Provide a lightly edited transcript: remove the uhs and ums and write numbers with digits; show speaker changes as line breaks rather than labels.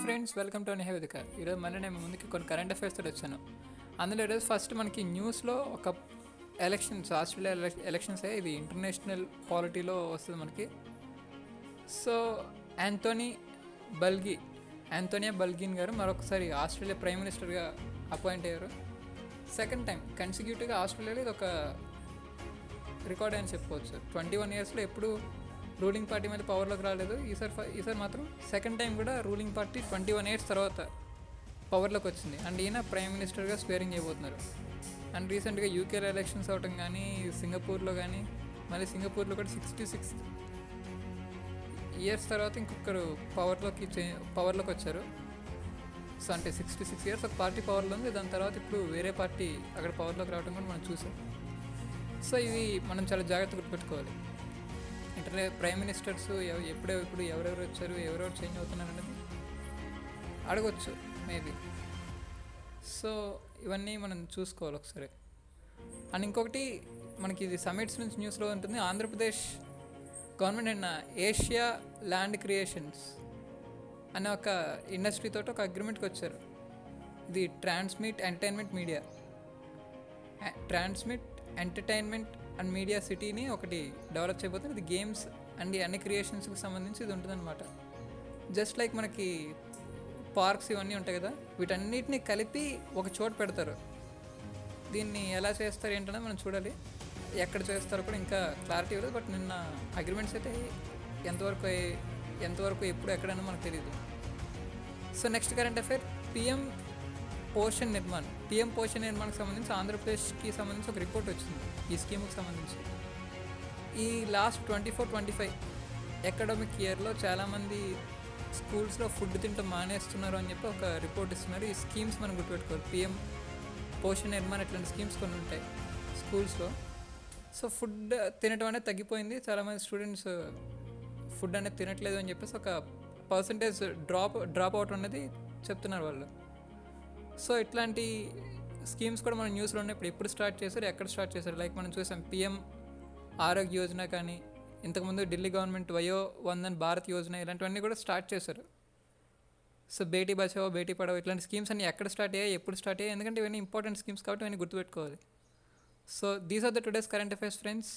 Friends, welcome to నిహవేదిక. ఈరోజు మళ్ళీ నేను ముందుకి కొన్ని కరెంట్ అఫైర్స్ తోటి వచ్చాను. అందులో ఈరోజు ఫస్ట్ మనకి న్యూస్లో ఒక ఆస్ట్రేలియా ఎలక్షన్స్ ఇది ఇంటర్నేషనల్ పాలిటీలో వస్తుంది మనకి. సో యాంటోనియా బల్గిన్ గారు మరొకసారి ఆస్ట్రేలియా ప్రైమ్ మినిస్టర్గా అపాయింట్ అయ్యారు. సెకండ్ టైం కన్సిక్యూటివ్గా ఆస్ట్రేలియాలో ఇది ఒక రికార్డ్ అని చెప్పుకోవచ్చు. 21 ఇయర్స్లో ఎప్పుడు రూలింగ్ పార్టీ మీద పవర్లోకి రాలేదు. ఈసారి మాత్రం సెకండ్ టైం కూడా రూలింగ్ పార్టీ 21 ఇయర్స్ తర్వాత పవర్లోకి వచ్చింది. అండ్ ఈయన ప్రైమ్ మినిస్టర్గా స్వేరింగ్ చేయబోతున్నారు. అండ్ రీసెంట్గా యూకేలో ఎలక్షన్స్ అవటం కానీ, సింగపూర్లో కానీ, మళ్ళీ సింగపూర్లో కూడా 66 ఇయర్స్ తర్వాత ఇంకొకరు పవర్లోకి వచ్చారు. సో అంటే 66 ఇయర్స్ ఒక పార్టీ పవర్లో ఉంది. దాని తర్వాత ఇప్పుడు వేరే పార్టీ అక్కడ పవర్లోకి రావడం కూడా మనం చూసాం. సో ఇవి మనం చాలా జాగ్రత్తగా గుర్తుపెట్టుకోవాలి. ప్రైమ్ మినిస్టర్స్ ఎప్పుడు ఎవరెవరు వచ్చారు, ఎవరెవరు చేంజ్ అవుతున్నారు అనేది అడగొచ్చు మేబీ. సో ఇవన్నీ మనం చూసుకోవాలి ఒకసారి. అండ్ ఇంకొకటి మనకి ఇది సమిట్స్ నుంచి న్యూస్లో ఉంటుంది. ఆంధ్రప్రదేశ్ గవర్నమెంట్ నిన్న ఏషియా ల్యాండ్ క్రియేషన్స్ అనే ఒక ఇండస్ట్రీతో ఒక అగ్రిమెంట్కి వచ్చారు. ఇది ట్రాన్స్మిట్ ఎంటర్టైన్మెంట్ అండ్ మీడియా సిటీని ఒకటి డెవలప్ చేయబోతుంది. ఇది గేమ్స్ అండ్ అన్ని క్రియేషన్స్కి సంబంధించి ఇది ఉంటుందన్నమాట. జస్ట్ లైక్ మనకి పార్క్స్ ఇవన్నీ ఉంటాయి కదా, వీటన్నిటిని కలిపి ఒక చోట పెడతారు. దీన్ని ఎలా చేస్తారు ఏంటనేది మనం చూడాలి. ఎక్కడ చేస్తారో కూడా ఇంకా క్లారిటీ ఇవ్వలేదు. బట్ నిన్న అగ్రిమెంట్స్ అయితే ఎంతవరకు ఎప్పుడు ఎక్కడైనా మనకు తెలియదు. So next current affair, PM Poshan నిర్మాణ్కి సంబంధించి ఆంధ్రప్రదేశ్కి సంబంధించి ఒక రిపోర్ట్ వచ్చింది. ఈ స్కీమ్కి సంబంధించి ఈ లాస్ట్ 24-25 అకాడమిక్ ఇయర్లో చాలామంది స్కూల్స్లో ఫుడ్ తింటూ మానేస్తున్నారు అని చెప్పి ఒక రిపోర్ట్ ఇస్తున్నారు. ఈ స్కీమ్స్ మనం గుర్తుపెట్టుకోవాలి. పిఎం పోషణ్ నిర్మాణ్ ఇట్లాంటి స్కీమ్స్ కొన్ని ఉంటాయి స్కూల్స్లో. సో ఫుడ్ తినడం అనేది తగ్గిపోయింది. చాలామంది స్టూడెంట్స్ ఫుడ్ అనేది తినట్లేదు అని చెప్పేసి ఒక పర్సంటేజ్ డ్రాప్ అవుట్ అనేది చెప్తున్నారు వాళ్ళు. సో ఇట్లాంటి స్కీమ్స్ కూడా మన న్యూస్లో ఉన్నప్పుడు ఎప్పుడు స్టార్ట్ చేశారు, ఎక్కడ స్టార్ట్ చేశారు. లైక్ మనం చూసాం పిఎం ఆరోగ్య యోజన కానీ, ఇంతకుముందు ఢిల్లీ గవర్నమెంట్ వయో వందన్ భారత్ యోజన, ఇలాంటివన్నీ కూడా స్టార్ట్ చేశారు. సో బేటీ బచావో బేటీ పడావో ఇట్లాంటి స్కీమ్స్ అన్ని ఎక్కడ స్టార్ట్ అయ్యాయి, ఎప్పుడు స్టార్ట్ అయ్యాయి, ఎందుకంటే ఇవన్నీ ఇంపార్టెంట్ స్కీమ్స్ కాబట్టి ఇవన్నీ గుర్తుపెట్టుకోవాలి. So these are the today's current affairs friends.